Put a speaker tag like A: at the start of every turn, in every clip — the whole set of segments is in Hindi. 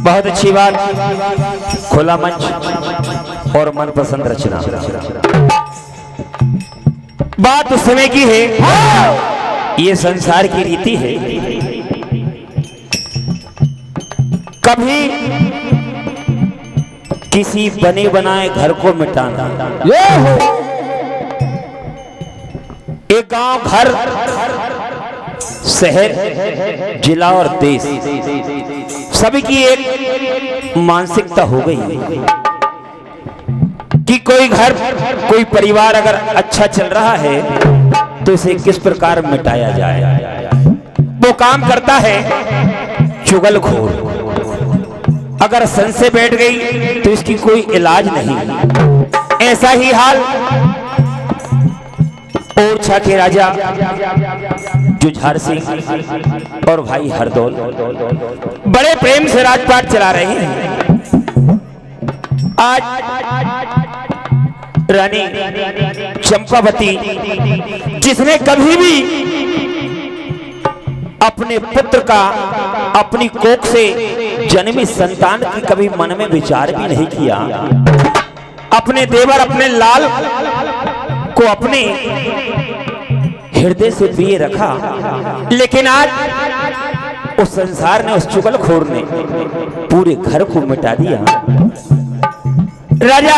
A: बहुत अच्छी बात, खुला मंच और मनपसंद रचना। बात उस समय की है, ये संसार की रीति है। कभी किसी बने बनाए घर को मिटाना, एक गांव, घर, शहर, जिला और देश, सभी की एक मानसिकता हो गई कि कोई घर, कोई परिवार अगर अच्छा चल रहा है तो इसे किस प्रकार मिटाया जाए। वो काम करता है चुगलखोर। अगर सन से बैठ गई तो इसकी कोई इलाज नहीं। ऐसा ही हाल ओरछा के राजा जुझार सिंह और भाई हरदौल बड़े प्रेम से राजपाट चला रहे हैं। आज रानी चंपावती, जिसने कभी भी अपने पुत्र का, अपनी कोख से जन्मी संतान की कभी मन में विचार भी नहीं किया, अपने देवर, अपने लाल को अपने हृदय से पिए रखा। लेकिन आज उस संसार ने, उस चुगलखोर ने पूरे घर को मिटा दिया। राजा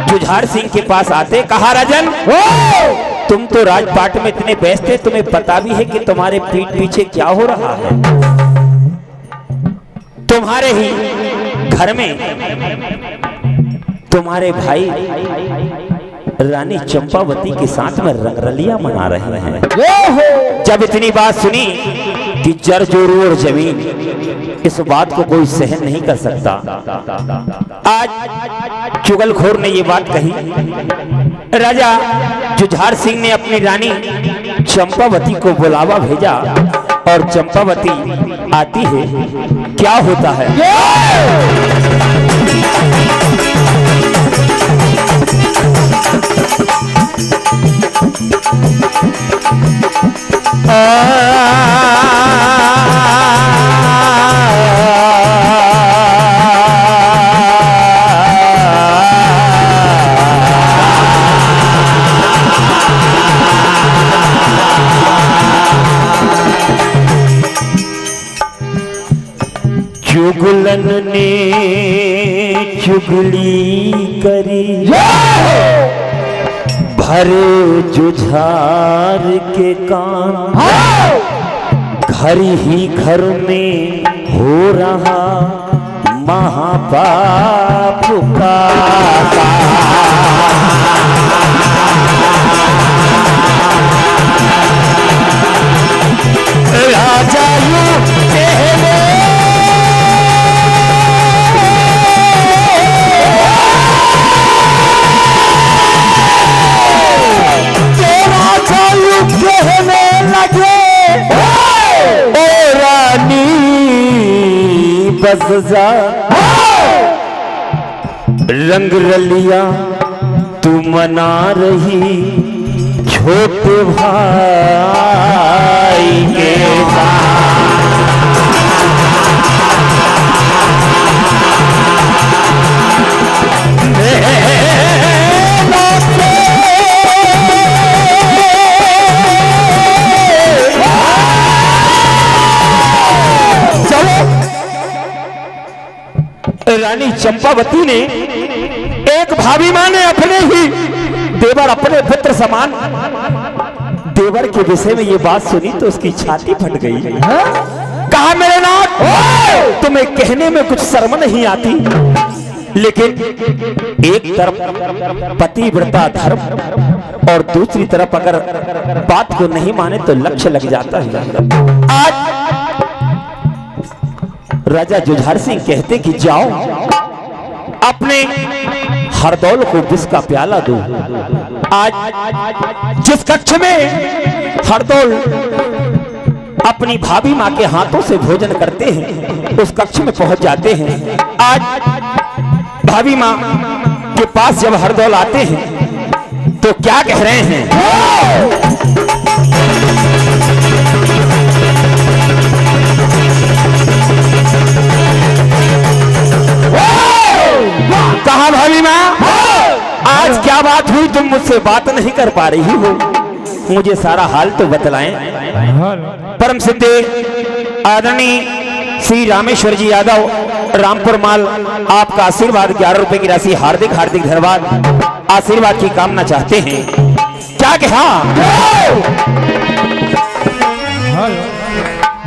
A: जुझार सिंह के पास आते कहा, राजन, तुम तो राजपाट में इतने व्यस्त थे, तुम्हें पता भी है कि तुम्हारे पीठ पीछे क्या हो रहा है। तुम्हारे ही घर में तुम्हारे भाई रानी चंपावती के साथ में रंगरलियां मना रहे हैं। जब इतनी बात सुनी कि जर जोरू और जमीन, इस बात को कोई सहन नहीं कर सकता। आज चुगलखोर ने ये बात कही। राजा जुझार सिंह ने अपनी रानी चंपावती को बुलावा भेजा और चंपावती आती है। क्या होता है? चुगलन ने चुगली करी, भरे जुझार के कान, घर ही घर में हो रहा महापाप का। राजा यूं कहने बस जा, रंग रलिया तू मना रही छोटे भाई के साथ। रानी चंपावती ने, एक भाभी मां ने अपने ही देवर, अपने पुत्र समान देवर के विषय में ये बात सुनी तो उसकी छाती फट गई। कहा, मेरे नाथ, तुम्हें कहने में कुछ शर्म नहीं आती, लेकिन एक तरफ पतिव्रता धर्म और दूसरी तरफ अगर बात को नहीं माने तो लक्ष्य लग जाता है। आज राजा जुझार सिंह कहते कि जाओ अपने हरदौल को विष का प्याला दो। आज जिस कक्ष में हरदौल अपनी भाभी मां के हाथों से भोजन करते हैं, उस कक्ष में पहुंच जाते हैं। आज भाभी मां के पास जब हरदौल आते हैं तो क्या कह रहे हैं? बात हुई, तुम मुझसे बात नहीं कर पा रही हो, मुझे सारा हाल तो बतलाएं। परम सिद्ध आदरणीय श्री रामेश्वर जी यादव रामपुर माल आपका आशीर्वाद 11 रुपए की राशि हार्दिक हार्दिक धन्यवाद आशीर्वाद की कामना चाहते हैं। क्या कहा?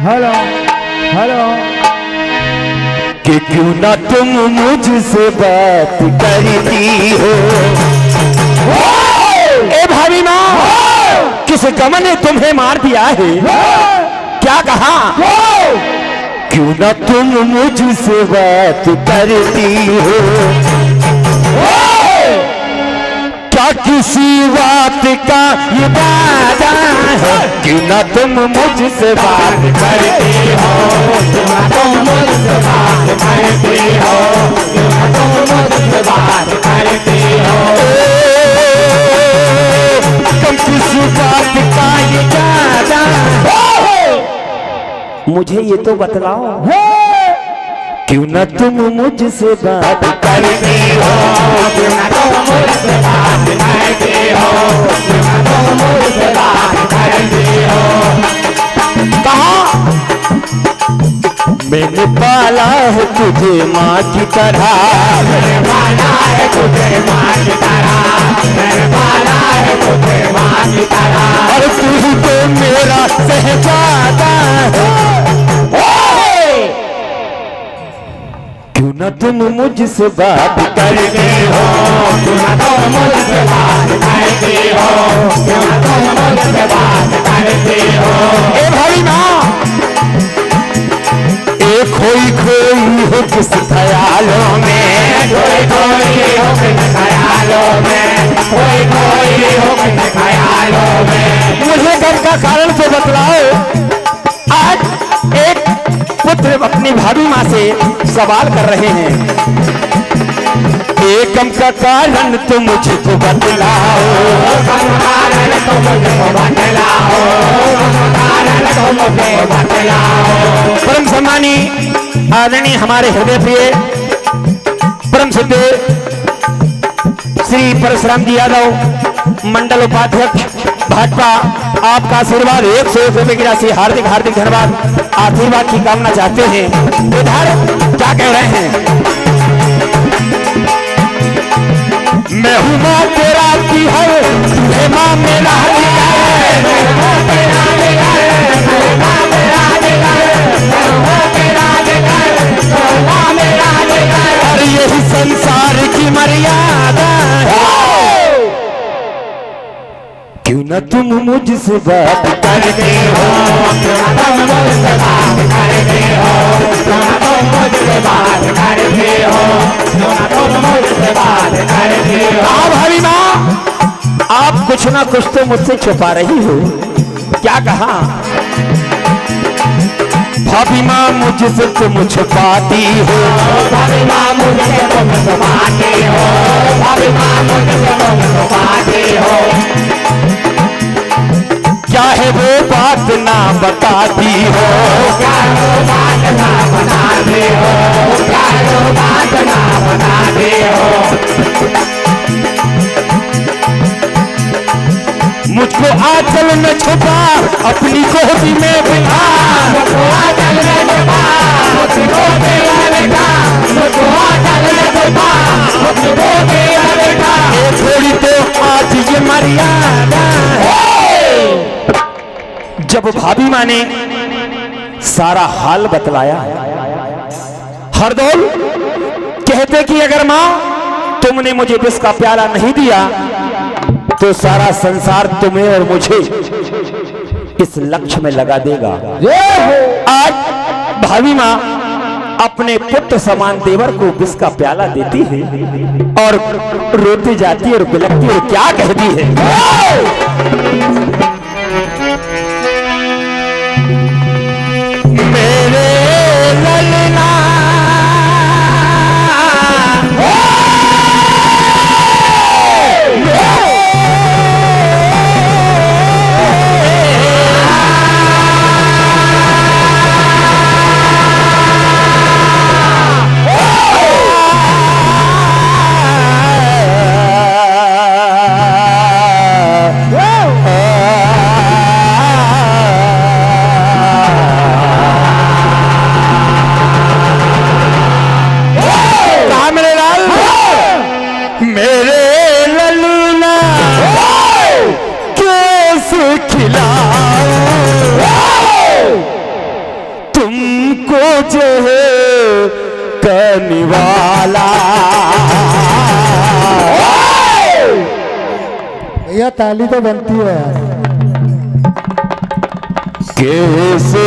B: हेलो हेलो
A: कि क्यों ना तुम मुझसे बात करती हो। ए भाभी माँ, किस गम ने तुम्हें मार दिया है? क्या कहा? क्यों ना तुम मुझसे बात करती हो। क्या किसी बात का ये वादा है? क्यों ना तुम मुझसे बात करती हो। क्यों ना तुम मुझसे बात करती हो। क्यों ना तुम मुझसे बात करती हो। तुम किस बात का ये वादा है? मुझे ये तो बतलाओ, क्यों ना तुम मुझसे बात करती हो। क्यों ना तुम मुझसे बात करती हो। क्यों ना तुम मुझसे बात करती हो। कहा? मैंने पाला है तुझे माँ की तरह। मैंने पाला है तुझे माँ की तरह। मैंने पाला है तुझे माँ की तरह। और तू ही तो मेरा शहजादा है। क्यों ना तुम मुझसे बात करती हो। क्यों ना तुम मुझसे बात करती हो। क्यों ना तुम मुझसे बात करती हो। ए भाई माँ, एक खोई खोई हो किस ख्यालों में। खोई खोई हो किस ख्यालों में। खोई खोई हो किस ख्यालों में। मुझे घर का कारण से बतलाओ। आज एक पुत्र अपनी भाभी माँ से सवाल कर रहे हैं, एकम का कारण तुम मुझको बतलाओ। कारण तुम मुझको बतलाओ। कारण तुम मुझे बतलाओ। परम सम्मानी आदरणीय हमारे हृदय प्रिय परम सिद्ध श्री परशुराम जी यादव मंडल उपाध्यक्ष भाजपा, आपका आशीर्वाद 101 रुपए की राशि हार्दिक हार्दिक धन्यवाद आशीर्वाद की कामना चाहते हैं। इधर क्या कह रहे हैं? मैं हूँ माँ तेरा की है, मैं माँ मेरा और यही संसार की मर्यादा है। क्यों ना तुम मुझसे बात करते हो। क्यों ना तुम मुझसे बात करते हो। क्यों ना तुम मुझसे बात करते हो। क्यों ना तुम मुझसे बात करते हो। हाँ भाभी माँ, आप कुछ ना कुछ तो मुझसे छुपा रही हो। क्या कहा? भाभी माँ मुझसे तुम छुपाती हो। भाभी माँ मुझसे तुम छुपाती हो। भाभी माँ मुझसे तुम छुपाती हो। क्या है वो बात ना बताती हो। क्या है वो बात ना बताती हो। क्या है वो बात ना बताती हो। मुझको आंचल में छुपा अपनी गोदी में बिठा। मुझको आंचल में छुपा अपनी गोदी में बिठा। मुझको आंचल में छुपा अपनी गोदी में बिठा। ये थोड़ी तो आज ये मर्यादा है। जब भाभी माँ ने सारा हाल बतलाया, हरदौल कहते कि अगर माँ तुमने मुझे विष का प्याला नहीं दिया तो सारा संसार तुम्हें और मुझे इस लक्ष्य में लगा देगा। आज भाभी माँ अपने पुत्र समान देवर को विष का प्याला देती है और रोती जाती है और बिलखती है। क्या कहती है? मेरे ललना करने वाला।
B: भैया ताली तो बनती है यार।
A: कैसे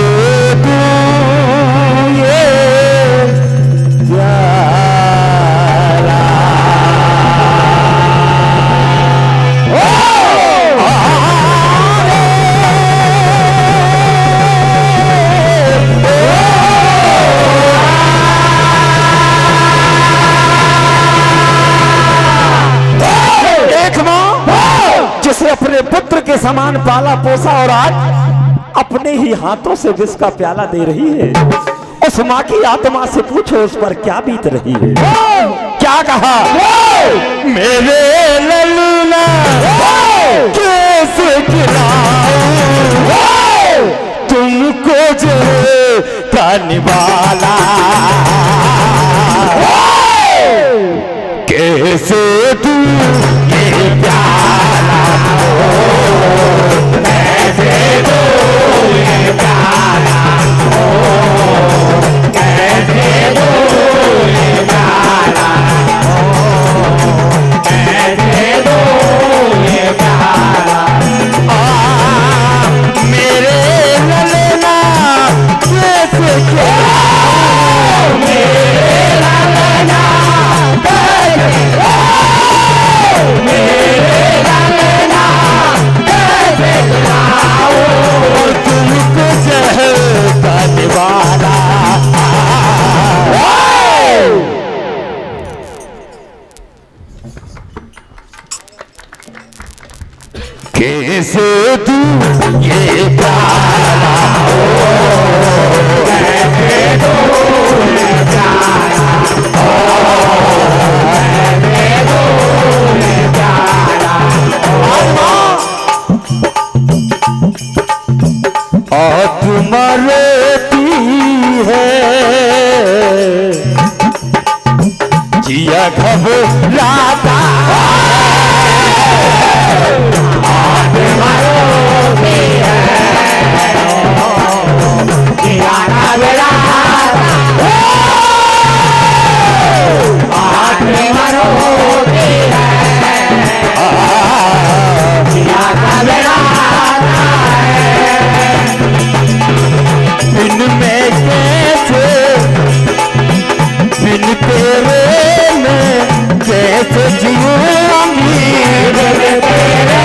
A: दूं ये प्याला, एक मां जिसे अपने पुत्र के समान पाला पोसा और आज अपने ही हाथों से विष का प्याला दे रही है, उस मां की आत्मा से पूछो उस पर क्या बीत रही है। क्या कहा? मेरे ललना कैसे खिलाऊं तुमको जो करने वाला, कैसे दूं ये प्याला, कैसे दूं ये प्याला, कैसे दूं ये प्याला, कैसे दूं ये प्याला। मेरे ललना कैसे खिलाऊं, मेरे ललना कैसे खिलाऊं, मेरे ललना कैसे खिलाऊं तुमको जहर करने वाला। कैसे दूं ये प्याला, कैसे दूं ये प्याला, कैसे दूं ये प्याला। आत्मा रोती है जिया घबराता, आत्मा रोती है जिया घबराता, आत्मा रोती है जिया घबराता है। बिन में कैसे, बिन तेरे में कैसे जीऊंगी, बिन तेरे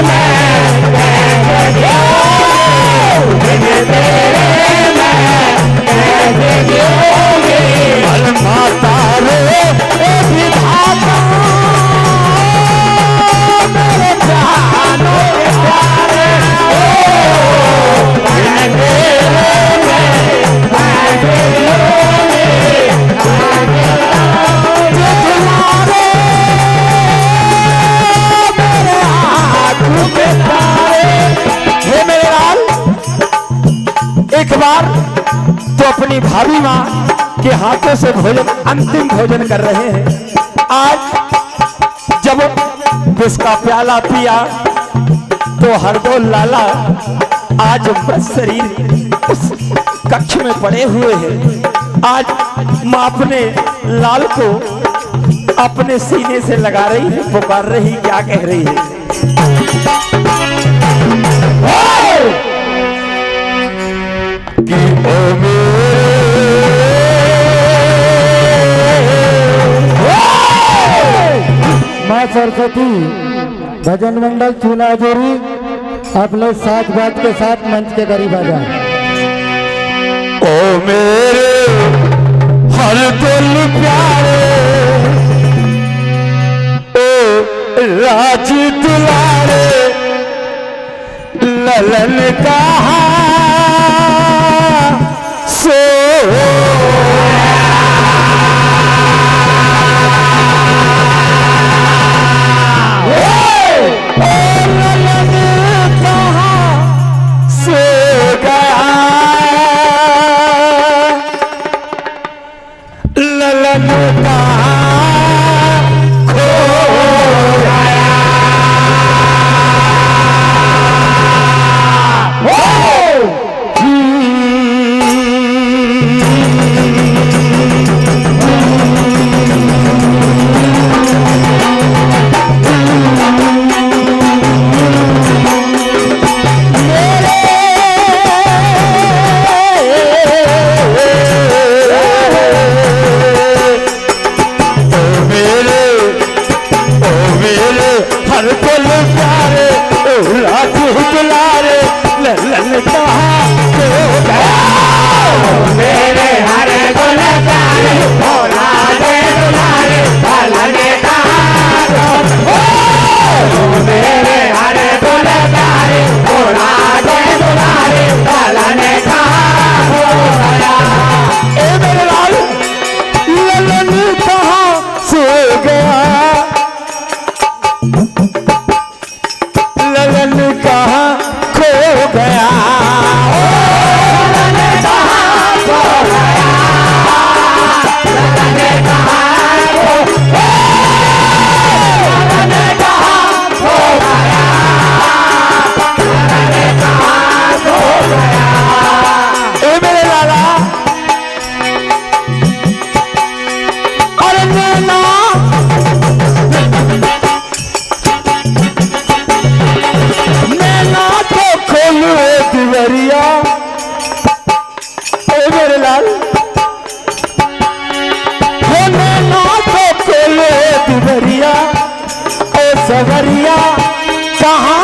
A: में कैसे जीऊंगी, बिन तेरे में कैसे जीऊंगी। माता रे विधाता मेरे जानों के प्यारे, बिन तेरे में कैसे जीऊंगी, तुम्हारे मेरे आँखों के तारे। हे मेरे लाल, एक बार तो अपनी भाभी माँ के हाथों से भोजन, अंतिम भोजन कर रहे हैं। आज जब विष का प्याला पिया तो हरदोल लाला आज मृत शरीर उस कक्ष में पड़े हुए हैं। आज माँ अपने लाल को अपने सीने से लगा रही है, पुकार रही, क्या कह रही है? कि ओ
B: माँ सरस्वती भजन मंडल चूनाजोरी आप लोग साथ बात के साथ मंच के करीब आ जाए।
A: ओ मेरे हर दिल प्यारे, ओ राजी दुलारे, ललन कहा सो Oh! नगरिया कहाँ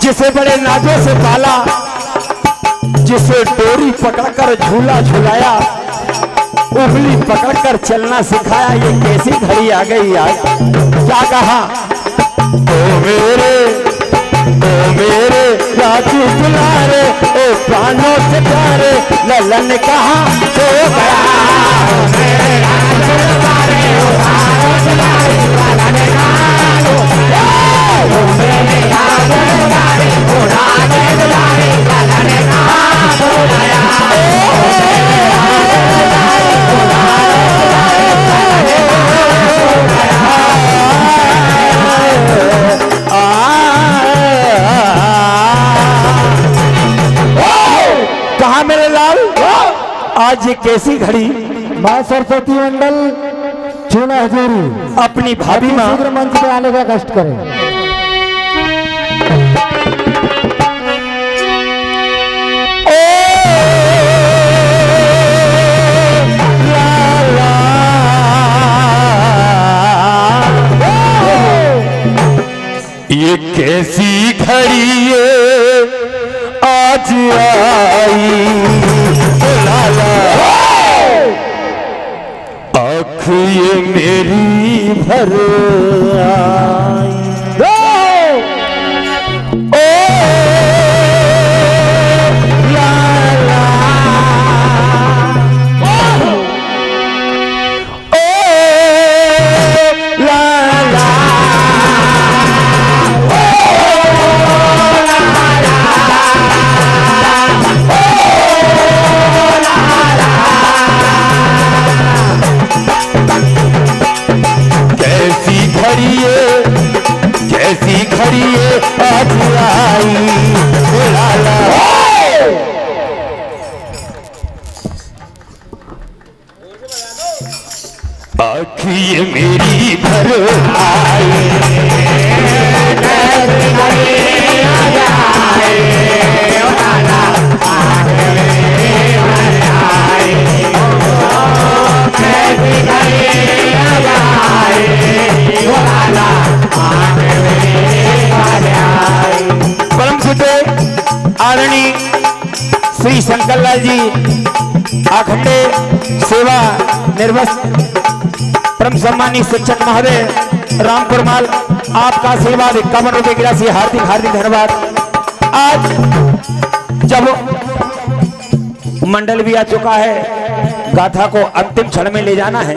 A: जिसे बड़े नाजों से पाला, जिसे डोरी पकड़कर झूला झुलाया, उंगली पकड़कर चलना सिखाया, ये कैसी घड़ी आ गई आज। क्या कहा? ओ मेरे राजू दुलारे, ओ प्राणों से प्यारे, ललन कहाँ सो गया। कहा मेरे लाल, आज ये कैसी घड़ी?
B: माँ सरस्वती मंडल चूना हजूरी
A: अपनी भाभी माँ
B: शीघ्र मंच पे आने का कष्ट करें।
A: ये कैसी घड़ी ये आज आई, लाला आँख ये मेरी भर आई। ओ लाला, ओ लाला, कैसी घड़ी ये आज आई, लाला। आँख ये मेरी भर आई, कैसी घड़ी आज आई, लाला। आँख मेरी भर आई, कैसी घड़ी आज आई, लाला। परम सुते आदरणीय श्री शंकरलाल जी अखंडे सेवा निर्वस्त परम सम्मानी शिक्षक महोदय रामपुर माल, आपका आशीर्वाद 51 रुपये की राशि, हार्दिक हार्दिक धन्यवाद। आज जब मंडल भी आ चुका है, गाथा को अंतिम क्षण में ले जाना है।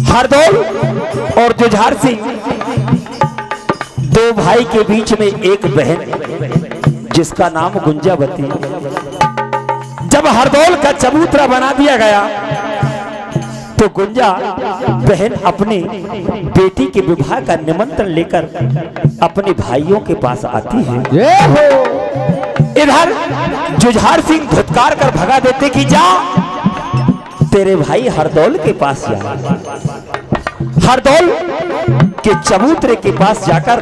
A: हरदौल और जुझार सिंह दो भाई के बीच में एक बहन जिसका नाम गुंजावती। जब हरदौल का चबूतरा बना दिया गया तो गुंजा बहन अपनी बेटी के विवाह का निमंत्रण लेकर अपने भाइयों के पास आती है। इधर जुझार सिंह धुतकार कर भगा देते कि जा तेरे भाई हरदौल के पास जा। हरदौल के चबूतरे के पास जाकर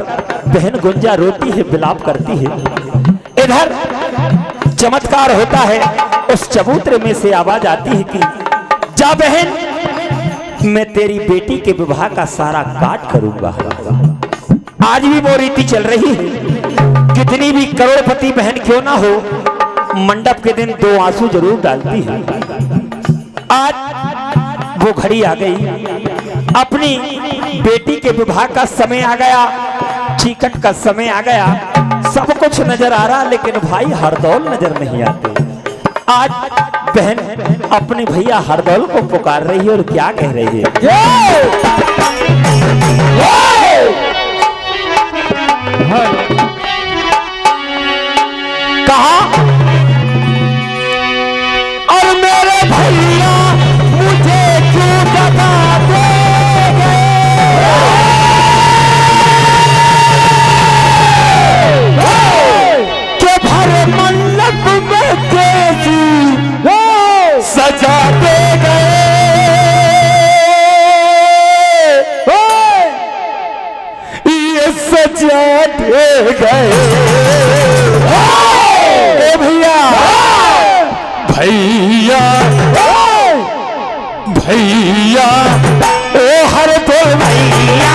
A: बहन गुंजा रोती है, विलाप करती है। इधर चमत्कार होता है, उस चबूतरे में से आवाज आती है कि जा बहन, मैं तेरी बेटी के विवाह का सारा काट करूंगा। आज भी वो रीति चल रही है, कितनी भी करोड़पति बहन क्यों ना हो, मंडप के दिन 2 आंसू जरूर डालती है। आज वो घड़ी आ गई, अपनी बेटी के विवाह का समय आ गया, चीकट का समय आ गया, सब कुछ नजर आ रहा, लेकिन भाई हरदौल नजर नहीं आते। आज बहन अपने भैया हरदौल को पुकार रही है और क्या कह रही है? कहा और मेरे भैया मुझे क्यों बता दोगे? के भरे मंडप में कैसी सजा दे गए, गए। ए भैया भैया भैया ओ हर बोल भैया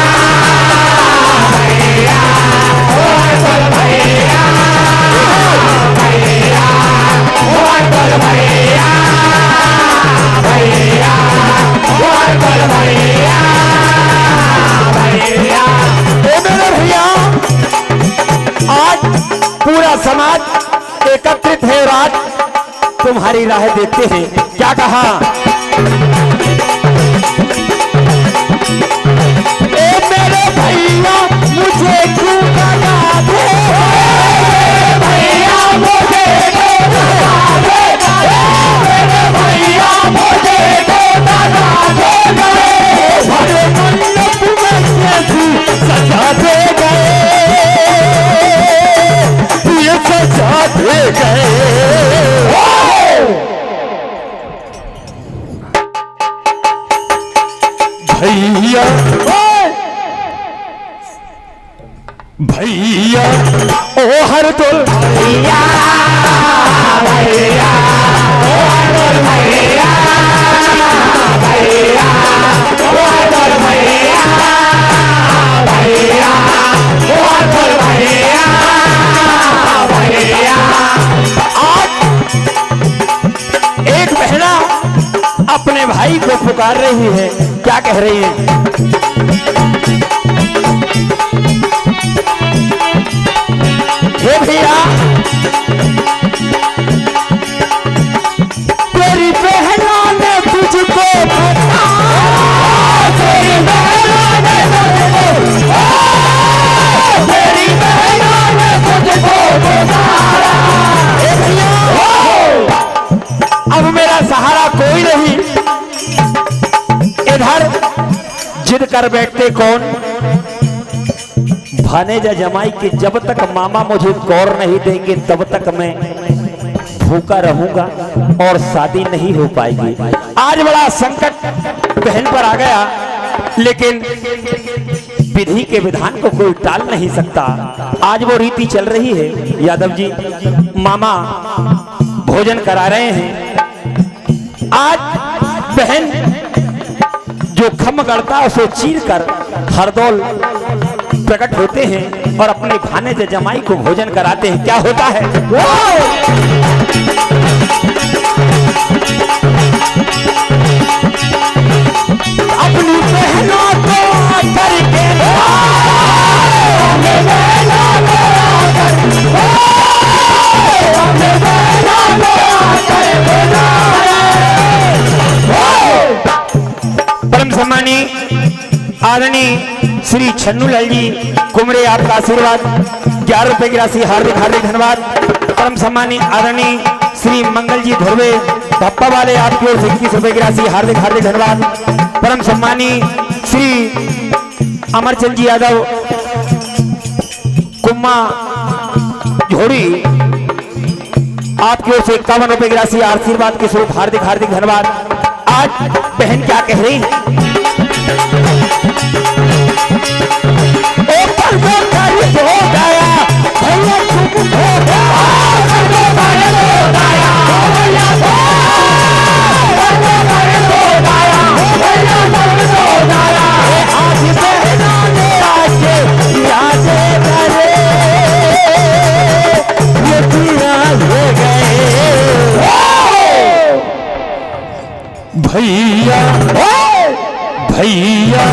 A: पूरा समाज एकत्रित है और आज तुम्हारी राह देखते हैं। क्या कहा? ए मेरे भैया मुझे क्यों लगा दे, भैया मुझे मेरे भैया मुझे भरे मंडप में कैसी सजा दे गए, सजा दे गए। भैया भैया ओ हर दुल भैया भैया ओ हर दुल भैया भैया ओ हर दुल भैया भैया ओ हर दुल भैया भैया। आज एक बहना अपने भाई को पुकार रही है। क्या कह रही है? हे भैया तेरी बहना ने तुझको बताया, तेरी बहना ने तुझको, तेरी बहना ने तुझको बताया। हे भैया अब मेरा सहारा कोई नहीं। इधर जिद कर बैठते कौन? भानेजा जमाई के जब तक मामा मुझे गौर नहीं देंगे तब तक मैं भूखा रहूंगा और शादी नहीं हो पाएगी। आज बड़ा संकट बहन पर आ गया, लेकिन विधि के विधान को कोई टाल नहीं सकता। आज वो रीति चल रही है। यादव जी मामा भोजन करा रहे हैं। आज बहन जो खम गढ़ता उसे चीर कर हरदौल प्रकट होते हैं और अपने भानेजा जमाई को भोजन कराते हैं। क्या होता है? अपनी बहनों को करके परम सम्मानी आदरणीय श्री छन्नूलाल जी कुमरे, आपका आशीर्वाद 11 रुपए की राशि हार्दिक हार्दिक धन्यवाद। परम सम्मानी आदरणीय श्री मंगल जी धुर्वे धप्पा वाले, आपकी ओर से 21 रुपए की राशि हार्दिक हार्दिक धन्यवाद। परम सम्मानी श्री अमरचंद जी यादव कुम्मा झोड़ी, आपकी ओर से 51 रुपए की राशि आशीर्वाद के स्वरूप हार्दिक हार्दिक धन्यवाद। आज बहन क्या कह रही है? भैया भैया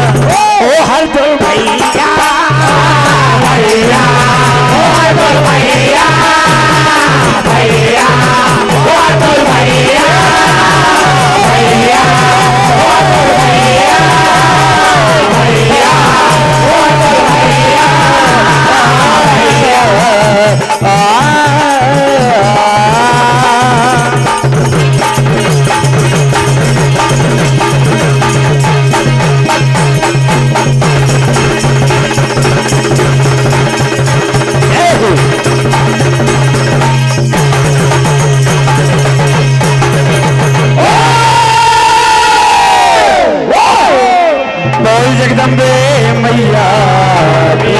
A: ओ हर दो भैया भैया ओ हर दो भैया भैया ओ हर दो भैया भैया ओ हर दो भैया भैया ओ हर दो भैया जगदम्बे मैया।